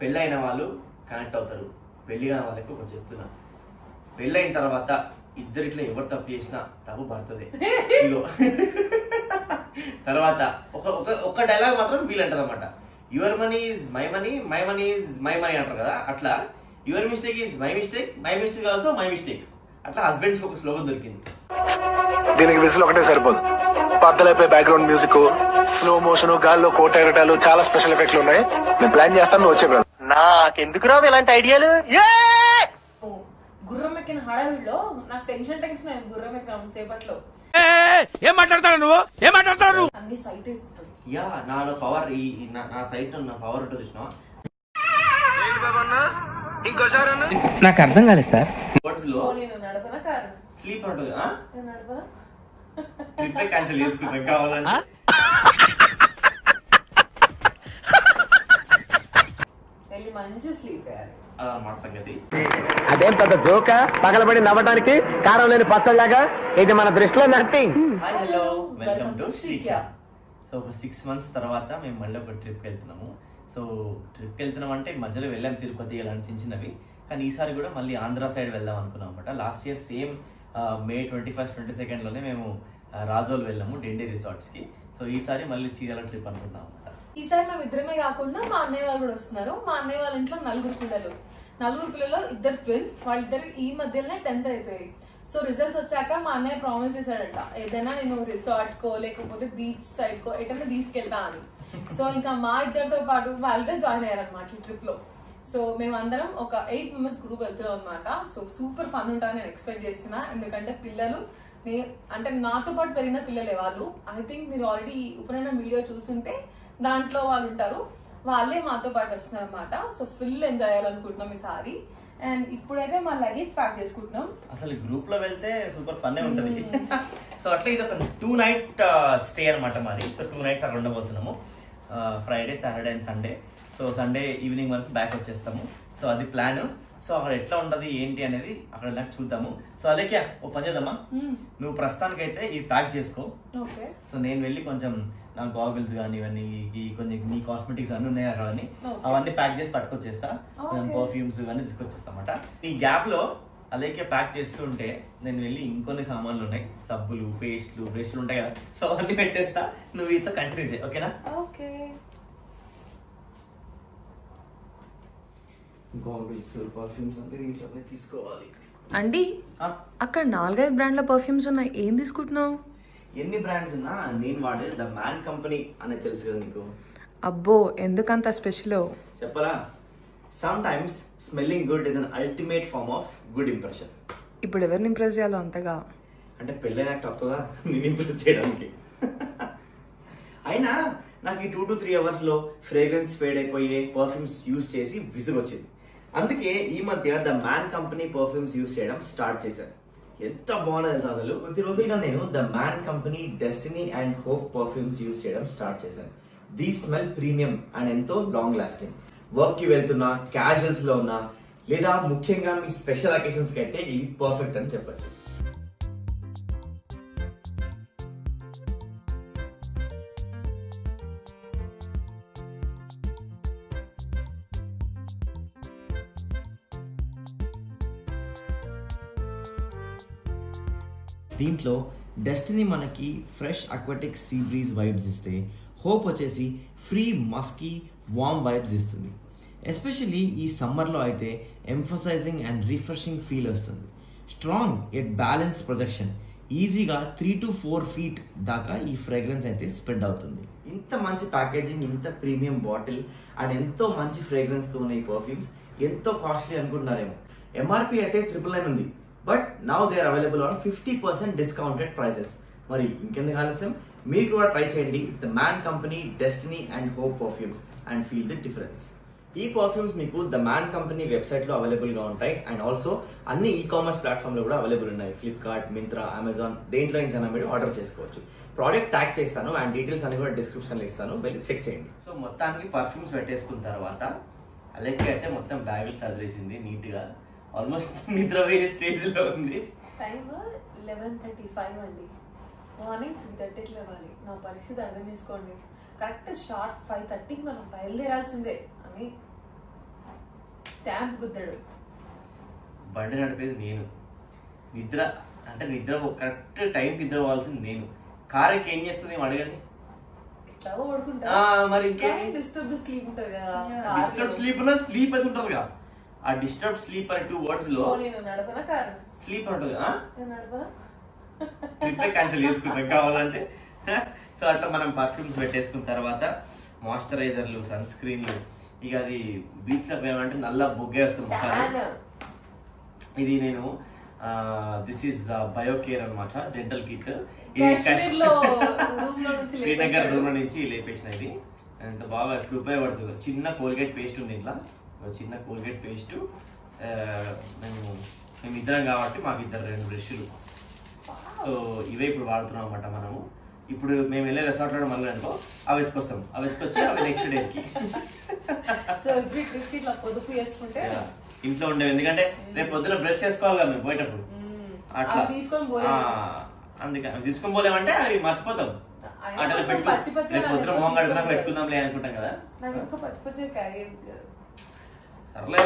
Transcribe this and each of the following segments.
పెళ్ళైన వాళ్ళు కనెక్ట్ అవుతారు, పెళ్లి కాని వాళ్ళకి ఒకటి చెప్తున్నా, పెళ్ళైన తర్వాత ఇద్దరిట్లో ఎవరు తప్పు చేసినా తప్పు పడుతుంది. ఇగో తర్వాత ఒక డైలాగ్ మాత్రం వీళ్ళంటారు అనమాట, your money is my money, my money is my money అంటారు కదా, అట్లా your mistake is my mistake, my mistake also my mistake. అట్లా హస్బెండ్స్ ఒక స్లోగన్ దొరికింది. దీనికి విసులు ఒకటే సరిపోదు, పద్దలైపోయి బ్యాక్గ్రౌండ్ మ్యూజిక్, స్లో మోషన్, గాల్లో కోట ఎగటాలు, చాలా స్పెషల్ ఎఫెక్ట్లు ఉన్నాయి. నేను ప్లాన్ చేస్తాను, నువ్వు వచ్చే బ్రదర్. నాకెందుకు రావు ఇలాంటి ఐడియాలు? గుర్రం ఎక్కిన హడావిడిలో నాకు టెన్షన్ అయింది. గుర్రం ఎక్కిన సేపట్లో ఏం మాట్లాడతావు నువ్వు, ఏం మాట్లాడతావు? అన్ని సైట్ వేసుకుంటాడు. యా నాలో పవర్, నా సైట్ నా పవర్ ఉంటుంది చూసినా. నాకు అర్థం కాలేదు సార్. వర్డ్స్ లో నేను నడపనా కారు స్లీప్ ఉంటుంది, నడపనా ట్రిప్ క్యాన్సిల్ చేసుకుంటాం కావాలంటే. వెళ్ళి మంచి స్లీప్ వేయాలి, అదన్నమాట సంగతి. అదేం పెద్ద జోక, పగలబడి నవ్వడానికి కారం లేని పచ్చళ్ళగా. ఇది మన దృష్టిలో nothing. Hi hello, welcome to Srikya. So ఒక 6 months తర్వాత మేము మళ్ళీ ఒక ట్రిప్కి వెళ్తున్నాము. సో ట్రిప్కి వెళ్తున్నాం అంటే మధ్యలో వెళ్ళాం తిరుపతి అలాంటి చిన్నవి, కానీ ఈసారి కూడా మళ్ళీ ఆంధ్ర సైడ్ వెళ్దాం అనుకున్నాం అనమాట. Last year same May 21st, 22nd మేము రాజోల్ వెళ్ళాము డెండే రిసార్ట్స్కి. సో ఈసారి మళ్ళీ చీరాల ట్రిప్ అనుకున్నాం అనమాట. ఈసారి మేము ఇద్దరమే కాకుండా మా అన్నయ్య వాళ్ళు కూడా వస్తున్నారు. మా అన్నయ్య వాళ్ళ ఇంట్లో 4 పిల్లలు, 4 పిల్లలు 2 ట్విన్స్. వాళ్ళిద్దరు ఈ మధ్యలోనే 10th అయిపోయాయి. సో రిజల్ట్స్ వచ్చాక మా అన్నయ్య ప్రామిస్ చేశాడట, ఏదైనా నేను రిసార్ట్ కో లేకపోతే బీచ్ సైడ్ కో ఎటైనా తీసుకెళ్తా అని. సో ఇంకా మా ఇద్దరితో పాటు వాళ్ళే జాయిన్ అయ్యారనమాట ఈ ట్రిప్ లో. సో మేమందరం ఒక 8 members గ్రూప్ వెళ్తున్నాం అనమాట. సో సూపర్ ఫన్ ఉంటాయని నేను ఎక్స్పెక్ట్ చేస్తున్నా, ఎందుకంటే పిల్లలు అంటే నాతో పాటు పెరిగిన పిల్లలే వాళ్ళు. ఐ థింక్ మీరు ఆల్రెడీ ఉపనయనం వీడియో చూస్తుంటే దాంట్లో వాళ్ళు ఉంటారు, వాళ్ళే మాతో పాటు వస్తున్నారు అనమాట. సో ఫుల్ ఎంజాయ్ చేయాలనుకుంటున్నాం ఈసారి. అండ్ ఇప్పుడైతే మా లగేజ్ ప్యాక్ చేసుకుంటున్నాం. అసలు గ్రూప్ లో వెళ్తే సూపర్ ఫన్ ఉంటుంది. సో అట్లా ఇది ఒక 2 night స్టే అనమాట మాది. సో 2 nights అక్కడ ఉండబోతున్నాము, Friday, Saturday and Sunday. So Sunday evening వరకు బ్యాక్ వచ్చేస్తాము. సో అది ప్లాన్. సో అక్కడ ఎట్లా ఉంటది ఏంటి అనేది అక్కడ నాకు చూద్దాము. సో అదేకే ఓ పని చేద్దామా, నువ్వు ప్రస్తుతానికి అయితే ఇది ప్యాక్ చేసుకో. సో నేను వెళ్ళి కొంచెం నా గాగుల్స్ కానీ ఇవన్నీ కొంచెం నీ కాస్మెటిక్స్ అన్ని ఉన్నాయి అక్కడ, అవన్నీ ప్యాక్ చేసి పట్టుకొచ్చేస్తా. పర్ఫ్యూమ్స్ ఇవన్నీ తీసుకొచ్చేస్తా అనమాట. ఈ గ్యాప్ లో అలాగే ప్యాక్ చేస్తుంటే నేను వెళ్ళి ఇంకొన్ని సామాన్లు ఉన్నాయి, సబ్బులు, పేస్ట్లు, బ్రష్లు ఉంటాయి కదా, సో అవన్నీ పెట్టేస్తా. నువ్వు వీటితో కంటిన్యూ చేయి, ఓకేనా? ఓకే. గాగుల్స్, పర్ఫ్యూమ్స్ అన్ని దీంట్లోనే తీసుకోవాలి. అండి అక్కడ 4-5 బ్రాండ్ల పర్ఫ్యూమ్స్ ఉన్నాయి, ఏం తీసుకుంటున్నావు? ఎన్ని బ్రాండ్స్ ఉన్నా నేను వాడేది ద మ్యాన్ కంపెనీ అనేది తెలుసు కదా నీకు. అబ్బో ఎందుకంత స్పెషల్ చెప్పరా? Sometimes smelling good is an ultimate form of good impression. ఇప్పుడు ఎవరిని ఇంప్రెస్ చేయాలో అంతగా అంటే పెళ్ళైనాక తప్పుతుందా నేను ఇంప్రెస్ చేయడానికి? అయినా నాకు ఈ 2 to 3 hours లో ఫ్రేగ్రెన్స్ ఫేడ్ అయిపోయే పర్ఫ్యూమ్స్ యూజ్ చేసి విసుగు వచ్చింది. అందుకే ఈ మధ్య the Man company perfumes use చేయడం స్టార్ట్ చేశాను. ఎంత బాగుంది తెలుసు అసలు. కొద్ది రోజులుగా నేను the Man Company Destiny and Hope perfumes use చేయడం స్టార్ట్ చేశాను. దీ స్మెల్ ప్రీమియం అండ్ ఎంతో లాంగ్ లాస్టింగ్. వర్క్ కి వెళ్తున్నా, క్యాజువల్స్ లో ఉన్నా, లేదా ముఖ్యంగా మీ స్పెషల్ అకేషన్స్ కి అయితే ఇవి పర్ఫెక్ట్ అని చెప్పచ్చు. దీంట్లో డెస్టినీ మనకి fresh aquatic see breeze vibes ఇస్తే, హోప్ వచ్చేసి ఫ్రీ మస్కీ వార్మ్ వైబ్స్ ఇస్తుంది. ఎస్పెషల్లీ ఈ సమ్మర్లో అయితే ఎంఫసైజింగ్ అండ్ రిఫ్రెషింగ్ ఫీల్ వస్తుంది. స్ట్రాంగ్ ఎట్ బ్యాలెన్స్డ్ ప్రొజెక్షన్, ఈజీగా 3 to 4 feet దాకా ఈ ఫ్రేగ్రెన్స్ అయితే స్ప్రెడ్ అవుతుంది. ఇంత మంచి ప్యాకేజింగ్, ఇంత ప్రీమియం బాటిల్ అండ్ ఎంతో మంచి ఫ్రేగ్రెన్స్తో ఉన్న ఈ పర్ఫ్యూమ్స్ ఎంతో కాస్ట్లీ అనుకుంటున్నారేమో. ఎంఆర్పి అయితే 999 ఉంది, but now they are available on 50% discounted prices. మరి ఇంకెందుకు ఆలస్యం, మీరు కూడా ట్రై చేయండి the Man Company Destiny and Hope perfumes and feel the difference. ఈ పర్ఫ్యూమ్స్ మీకు ద మ్యాన్ కంపెనీ వెబ్సైట్ లో అవైలబుల్ గా ఉంటాయి, అండ్ ఆల్సో అన్ని ఈ-కామర్స్ ప్లాట్ఫామ్ లో కూడా అవైలబుల్ ఉన్నాయి. ఫ్లిప్కార్ట్, మింత్రా, అమెజాన్, దేంట్లో నుంచి మీరు ఆర్డర్ చేసుకోవచ్చు. ప్రోడక్ట్ ట్యాగ్ చేస్తాను అండ్ డీటెయిల్స్ అన్ని కూడా డిస్క్రిప్షన్ లో ఇస్తాను, వెళ్ళి చెక్ చేయండి. సో మొత్తానికి పర్ఫ్యూమ్స్ పెట్టేసుకున్న తర్వాత అలాగే అయితే మొత్తం బ్యాగులు చదివేసింది నీట్ గా, ఆల్మోస్ట్ నిద్రపోయే స్టేజ్ లో ఉంది. టైం 11:35 అండి. మార్నింగ్ 3:30కి లేవాలి. నా పరిస్థితి అర్థం చేసుకోండి. కరెక్ట్ షార్ప్ 5:30కి మనం బయలుదేరాల్సిందే అని స్టాంప్ గుద్దాడు. బండి నడిపేది నేను, నిద్ర అంటే నిద్ర కరెక్ట్ టైంకి నిద్ర పోవాల్సింది నేను. కార్ ఎక్కి ఏం చేస్తుంది అడగండి. మరి ఇంకేం డిస్టర్బ్ స్లీప్ ఉంటది కదా. డిస్టర్బ్ స్లీప్ ఉన్న స్లీప్ అది ఉంటది కదా. ఆ డిస్టర్బ్ స్లీప్ అనే 2 words లో నేను నడపనా కారు స్లీప్ ఉంటది. నడపనా ట్రిప్ క్యాన్సిల్ చేసుకుంటాం కావాలంటే. సో అట్లా మనం పర్ఫ్యూమ్స్ పెట్టేసుకున్న తర్వాత మాయిశ్చరైజర్లు, సన్ స్క్రీన్లు, ఇక అది బీచ్ లో పోయామంటే నల్ల బొగ్గే వస్తుంది. ఇది నేను దిస్ ఈస్ బయోకేర్ అనమాట, డెంటల్ కిట్. శ్రీనగర్ రూమ్ నుంచి లేపేసిన. ఇది ఎంత బాగా ఇప్పుడు ఉపయోగపడుతుంది. చిన్న కోల్గేట్ పేస్ట్ ఉంది ఇంట్లో, చిన్న కోల్గేట్ పేస్ట్. మేము ఇద్దరం కాబట్టి మాకు 2 బ్రష్లు. సో ఇవే ఇప్పుడు వాడుతున్నాం అనమాట మనము. ఇప్పుడు మేము వెళ్ళే రిసార్ట్లో మళ్ళీ అనుకో అవి ఎత్తుకొస్తాం, అవి ఎత్తుకొచ్చి అవి నెక్స్ట్ డేకి పొదుపు చేసుకుంటే ఇంట్లో ఉండేవి. ఎందుకంటే రేపు పొద్దున బ్రష్ చేసుకోవాలి కదా మేము పోయేటప్పుడు. అట్లా అందుకే అవి తీసుకొని పోలేమంటే అవి మర్చిపోతాం. అట్లా రేపు పొద్దున మొహం కడుపునాక పెట్టుకుందాంలే అనుకుంటాం కదా. సర్లే.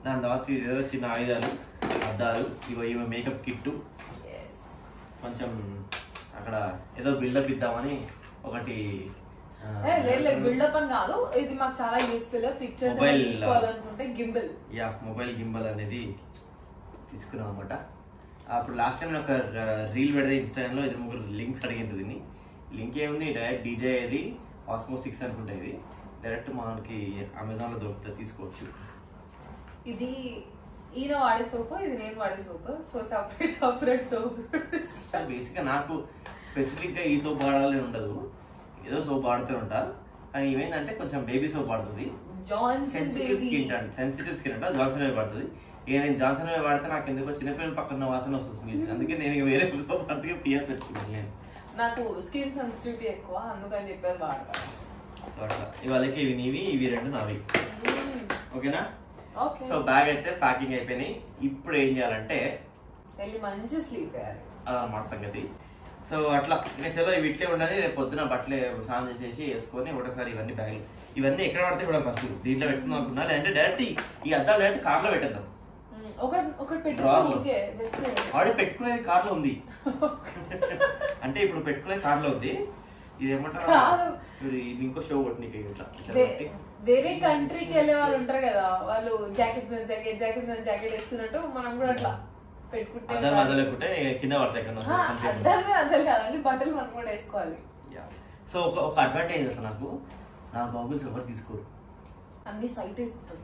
దాని తర్వాత ఏదో చిన్న ఆయుధాలు, అద్దాలు, ఇగో ఈమె మేకప్ కిట్టు. కొంచెం అక్కడ ఏదో బిల్డప్ ఇద్దామని ఒకటి. బిల్డప్ అని కాదు, ఇది మాకు చాలా యూస్ఫుల్. పిక్చర్స్ తీసుకోవాలనుకుంటే గింబల్, మొబైల్ గింబల్ అనేది తీసుకున్నాం అనమాట. అప్పుడు లాస్ట్ టైం ఒక రీల్ పెడితే ఇన్స్టాగ్రామ్ లో 2-3 లింక్స్ అడిగింది. దీన్ని లింక్ ఏముంది, డైరెక్ట్ డీజే అది ఆస్మో 6 అనుకుంటా. ఇది డైరెక్ట్ మనకి అమెజాన్ లో దొరుకుతుంది, తీసుకోవచ్చు. ఇది ఈయన వాడే సోపు, ఇది నేను వాడే soap. So separate soap. Basic గా నాకు స్పెసిఫిక్ గా ఈ సోప్ వాడాలని ఉండదు, ఏదో సోప్ వాడుతూ ఉంటా. కానీ ఇవేంటంటే కొంచెం బేబీ సోప్ వాడుతుంది, సెన్సిటివ్ స్కిన్ అంట. జాన్సన్ వేవ్ వాడుతుంది. ఇక నేను జాన్సన్ వేవ్ వాడితే నాకు ఎందుకో చిన్నపిల్లల పక్కన వాసన వస్తుంది. అందుకే నేను వేరే సోప్ వాడితే పిఎస్ పెట్టుకున్నాను. నేను నాకు స్కిన్ సెన్సిటివిటీ ఎక్కువ, అందుకని చెప్పేది వాడతాను. సో అట్లా ఇవాళకి ఇవి నీవి, ఇవి 2 నావి. ఓకేనా? సో బ్యాగ్ అయితే ప్యాకింగ్ అయిపోయినాయి. ఇప్పుడు ఏం చేయాలంటే మంచి స్లీప్ చేయాలి, అదన్నమాట సంగతి. సో అట్లా ఇంకా చలో ఇవి ఇట్లే ఉండాలి. రేపు పొద్దున బట్టలు స్నానం చేసేసి వేసుకొని ఒకటేసారి ఇవన్నీ బ్యాగులు ఇవన్నీ ఎక్కడ పడితే కూడా ఫస్ట్ దీంట్లో పెట్టుకుందాం అనుకున్నా. లేదంటే డైరెక్ట్ ఈ అద్దాలు డైరెక్ట్ కార్ లో పెట్టేద్దాం. ఆల్రెడీ పెట్టుకునేది కార్ లో ఉంది. అంటే ఇప్పుడు పెట్టుకునేది కార్ లో ఉంది. ఇది ఏమంటారు, ఇది ఇంకో షో కొట్టినీకి ఇట్లా. వేరే కంట్రీకి వెళ్ళే వాళ్ళు ఉంటారు కదా, వాళ్ళు జాకెట్ మీద జాకెట్ వేసుకున్నట్టు మనం కూడా అట్లా పెట్టుకుంటే కింద పడతాయి. అర్థం కాదండి, బట్టలు మనం కూడా వేసుకోవాలి. సో ఒక అడ్వాంటేజ్ అసలు నాకు, నా బాబుల్స్ ఎవరు తీసుకోరు, అన్ని సైట్ వేసుకుంటారు.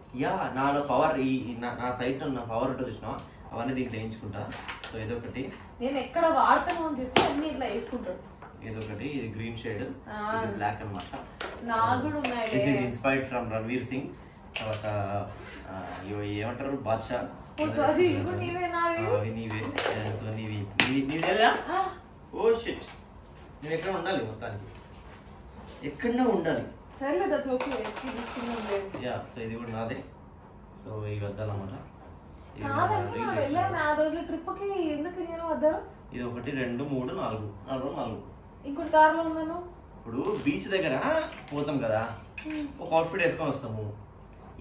నాలో పవర్, నా సైట్ నా పవర్ ఉంటుంది చూసినా, అవన్నీ దీంట్లో వేయించుకుంటా. సో ఏదో ఒకటి నేను ఎక్కడ వాడతాను అని చెప్పి అన్ని ఇట్లా వేసుకుంటాడు. ఏదో ఒకటి. ఇది గ్రీన్ షేడ్, ఇది బ్లాక్ అనమాట. Inspired from Ranveer Singh. తర్వాత ఏమంటారు, బాద్షా. ఓ షిట్, నేను ఎక్కడ ఉండాలి, మొత్తానికి ఎక్కడన్నా ఉండాలి. సో ఇది కూడా నాదే. సో ఇవి వద్దాలన్నమాట. ఇది 1 2 3 4 ఇంకోటి కార్లో ఉన్నాను. ఇప్పుడు బీచ్ దగ్గర పోతాం కదా, ఒక అవుట్ఫిట్ వేసుకొని వస్తాము,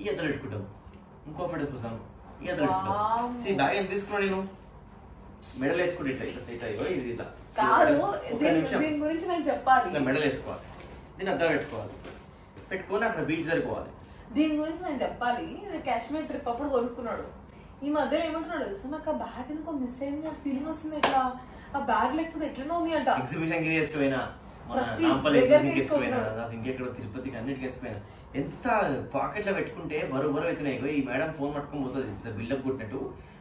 ఈ అద్దలు పెట్టుకుంటాం. ఇంకో అవుట్ఫిట్ వేసుకొస్తాం, ఈ అద్దలు పెట్టుకుంటాం. బ్యాగ్ ఎంత తీసుకున్నా నేను మెడల్ వేసుకుంటే ఇట్లా ఇది ఇట్లా దీని గురించి నేను చెప్పాలి. ఇట్లా మెడల్ వేసుకోవాలి, దీన్ని అద్దలు పెట్టుకోవాలి, పెట్టుకొని అక్కడ బీచ్ సరిపోవాలి. దీని గురించి నేను చెప్పాలి. కాశ్మీర్ ట్రిప్ అప్పుడు కొనుక్కున్నాడు. ఈ మధ్యలో ఏమంటున్నాడు తెలుసా, నాకు ఆ బ్యాగ్ ఎందుకో మిస్ అయింది, నాకు ఫీలింగ్ వస్తుంది, ఎట్లా ఆ బ్యాగ్ లేకపోతే ఎట్లనే ఉంది అంట. ఎగ్జిబిషన్ కి తీసుకుపోయినా, ఇంకెక్కడ తిరుపతికి అన్నిటికి వేసుకుపోయినా. ఎంత పాకెట్ లో పెట్టుకుంటే బరువు అవుతున్నాయి. ఈ మేడం ఫోన్ పట్టుకొని పోతుంది బిల్డప్ కొట్టినట్టు,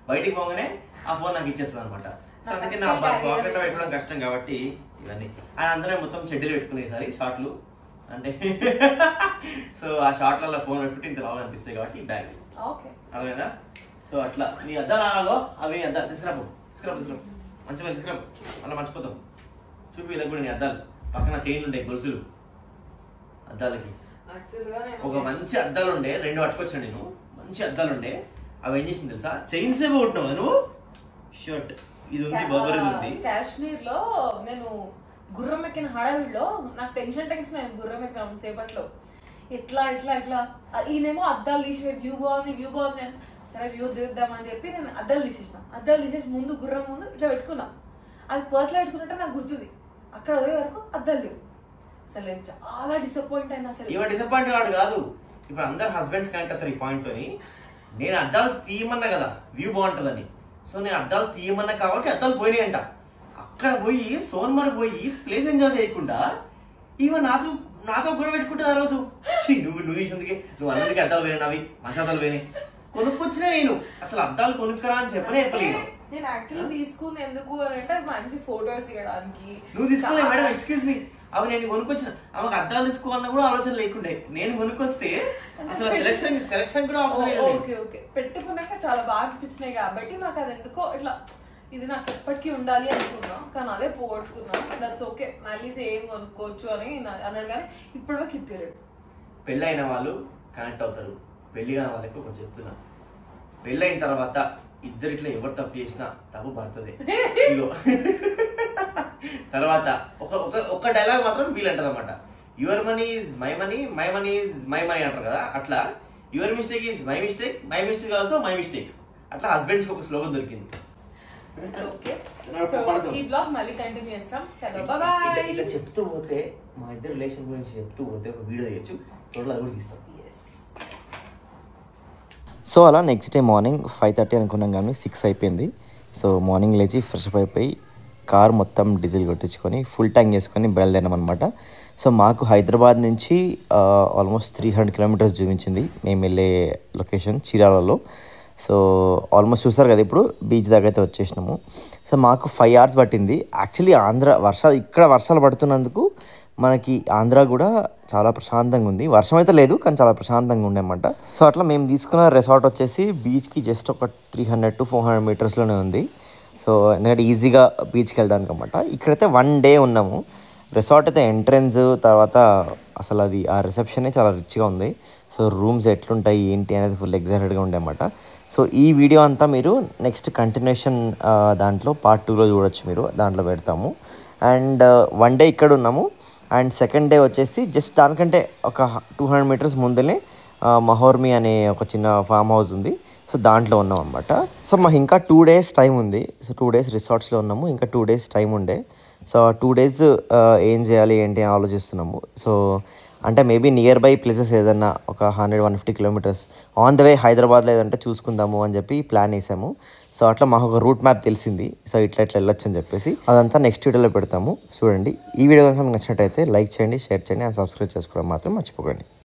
బయటికి పోగానే ఆ ఫోన్ నాకు ఇచ్చేస్తుంది అనమాట. అందుకే నా పాకెట్ లో పెట్టుకోవడం కష్టం కాబట్టి ఇవన్నీ. ఆయన అందరూ మొత్తం చెడ్డీలు పెట్టుకునేసారి షార్ట్లు అంటే. సో ఆ షార్ట్లలో ఫోన్ పెట్టుకుంటే ఇంత లాగా అనిపిస్తాయి కాబట్టి ఈ బ్యాగ్ అవునా. సో అట్లా నీ అద్దాలో అవి అద్దాలు తీసుకురాబు మంచిగా తీసుకురాబు, అలా మర్చిపోతాం. చూపి ఇలా కూడా నీ అద్దాలు పక్కన చైన్లు ఉంటాయి, గొలుసులు అద్దాలకి. ఒక మంచి అద్దాలు ఉండే 2 పట్టుకొచ్చాను నేను, మంచి అద్దాలు ఉండే. అవి ఏం చేసింది తెలుసా, చైన్స్ ఏమో కొట్టినావు నువ్వు. షర్ట్ ఇది ఉంది, బర్బర్ ఇది ఉంది. కాశ్మీర్ లో నేను గుర్రం ఎక్కిన హడావిడిలో నాకు టెన్షన్ అయింది. గుర్రం ఎక్కిన సేపట్లో ఎట్లా ఎట్లా ఎట్లా ఈయనేమో అద్దాలు తీసే వ్యూ బాగుంది అని సరే వ్యూ తీద్దామని చెప్పి నేను అద్దాలు తీసేసి ముందు గుర్రం ముందు ఇట్లా పెట్టుకున్నా. అది పర్సులో పెట్టుకున్నట్టే నాకు గుర్తుంది. అక్కడ పోయే వరకు అద్దాలు లేవు. అసలు నేను చాలా డిసప్పాయింట్ అయినా. అసలు ఇవ డిసప్పాయింట్ వాడు కాదు, ఇప్పుడు అందరు హస్బెండ్స్ కనెక్ట్ అవుతారు ఈ పాయింట్ తోని. నేను అద్దాలు తీయమన్నా కదా వ్యూ బాగుంటుందని, సో నేను అద్దాలు తీయమన్నా కాబట్టి అద్దాలు పోయినాయి అంట. అక్కడ పోయి సోన్మర్గ్ పోయి ప్లేస్ ఎంజాయ్ చేయకుండా ఇవ నాతో గొడవ పెట్టుకుంటుంది ఆ రోజు. నువ్వు తీసినందుకే నువ్వు అన్నందుకే అద్దాలు పోయినా, అవి మంచి అద్దాలు పోయినాయి. కొనుక్కొచ్చినా నేను అసలు అద్దాలు కొనుక్కరా అని చెప్పలేదు. నేను యాక్చువల్లీ తీసుకుని ఎందుకు అని అంటే మంచి ఫోటోస్ ఇవ్వడానికి. నువ్వు తీసుకోలేదు మేడం, ఎక్స్క్యూజ్ మీ, అవి నేను కొనుక్కొచ్చిన ఆమెకు అద్దాలు తీసుకోవాలన్నా కూడా ఆలోచన లేకుండే. నేను కొనుక్కొస్తే అసలు సెలక్షన్ కూడా ఓకే పెట్టుకున్నాక చాలా బాగా అనిపించినాయి కాబట్టి నాకు అది ఎందుకో ఇట్లా ఇది నాకు ఎప్పటికీ ఉండాలి అనుకున్నా. కానీ అదే పోగొట్టుకున్నా. దట్స్ ఓకే, మళ్ళీ సేమ్ కొనుక్కోవచ్చు అని అన్నాడు. కానీ ఇప్పుడు వరకు ఇప్పారు. పెళ్ళి అయిన వాళ్ళు కనెక్ట్ అవుతారు, పెళ్లి కాని వాళ్ళకి ఒకటి చెప్తున్నా, పెళ్ళైన తర్వాత ఇద్దరిట్లో ఎవరు తప్పు చేసినా తప్పు పడుతుంది. ఇగో తర్వాత ఒక డైలాగ్ మాత్రం వీలంటారు అనమాట, your money is my money, my money is my money అంటారు కదా. అట్లా your mistake is my mistake, my mistake also my mistake. అట్లా హస్బెండ్స్ ఒక స్లోగన్ దొరికింది. ఈ బ్లాగ్ మళ్ళీ కంటిన్యూ చేస్తాం. చలో బాయ్. ఇట్లా చెప్తూ పోతే మా ఇద్దరు రిలేషన్ గురించి చెప్తూ పోతే ఒక వీడియో చేయొచ్చు, టోటల్ అది కూడా తీస్తాం. సో అలా నెక్స్ట్ డే మార్నింగ్ 5:30 అనుకున్నాం కానీ 6 అయిపోయింది. సో మార్నింగ్ లేచి ఫ్రెష్ అప్ అయిపోయి కార్ మొత్తం డీజిల్ కొట్టించుకొని ఫుల్ ట్యాంక్ చేసుకొని బయలుదేరాం అనమాట. సో మాకు హైదరాబాద్ నుంచి ఆల్మోస్ట్ 300 కిలోమీటర్స్ చూపించింది మేము వెళ్ళే లొకేషన్ చీరాలలో. సో ఆల్మోస్ట్ చూసారు కదా, ఇప్పుడు బీచ్ దాకా అయితే వచ్చేసినాము. సో మాకు 5 hours పట్టింది. యాక్చువల్లీ ఇక్కడ వర్షాలు పడుతున్నందుకు మనకి ఆంధ్ర కూడా చాలా ప్రశాంతంగా ఉంది. వర్షం అయితే లేదు కానీ చాలా ప్రశాంతంగా ఉండేమాట. సో అట్లా మేము తీసుకున్న రిసార్ట్ వచ్చేసి బీచ్కి జస్ట్ ఒక 300 to 400 మీటర్స్లోనే ఉంది. సో ఎందుకంటే ఈజీగా బీచ్కి వెళ్ళడానికి అనమాట. ఇక్కడైతే 1 day ఉన్నాము. రిసార్ట్ అయితే ఎంట్రన్స్ తర్వాత అసలు అది ఆ రిసెప్షనే చాలా రిచ్గా ఉంది. సో రూమ్స్ ఎట్లుంటాయి ఏంటి అనేది ఫుల్ ఎగ్జైటెడ్గా ఉండే అన్నమాట. సో ఈ వీడియో అంతా మీరు నెక్స్ట్ కంటిన్యూషన్ దాంట్లో Part 2లో చూడొచ్చు, మీరు దాంట్లో పెడతాము. అండ్ 1 day ఇక్కడ ఉన్నాము. అండ్ సెకండ్ డే వచ్చేసి జస్ట్ దానికంటే ఒక 200 మీటర్స్ ముందునే మహోర్మి అనే ఒక చిన్న ఫామ్ హౌస్ ఉంది. సో దాంట్లో ఉన్నాం అనమాట. సో మాకు ఇంకా 2 days టైం ఉంది. సో 2 days రిసార్ట్స్లో ఉన్నాము, ఇంకా 2 days టైం ఉండే. సో 2 days ఏం చేయాలి ఏంటి అని ఆలోచిస్తున్నాము. సో అంటే మేబీ నియర్ బై ప్లేసెస్ ఏదన్నా ఒక 100-150 కిలోమీటర్స్ ఆన్ ద వే హైదరాబాద్లో ఏదంటే చూసుకుందాము అని చెప్పి ప్లాన్ వేసాము. సో అట్లా మాకు ఒక రూట్ మ్యాప్ తెలిసింది. సో ఇట్లా వెళ్ళొచ్చు అని చెప్పేసి అదంతా నెక్స్ట్ వీడియోలో పెడతాము, చూడండి. ఈ వీడియో కనుక మీకు నచ్చినట్టయితే లైక్ చేయండి, షేర్ చేయండి అండ్ సబ్స్క్రైబ్ చేసుకోవడం మాత్రం మర్చిపోకండి.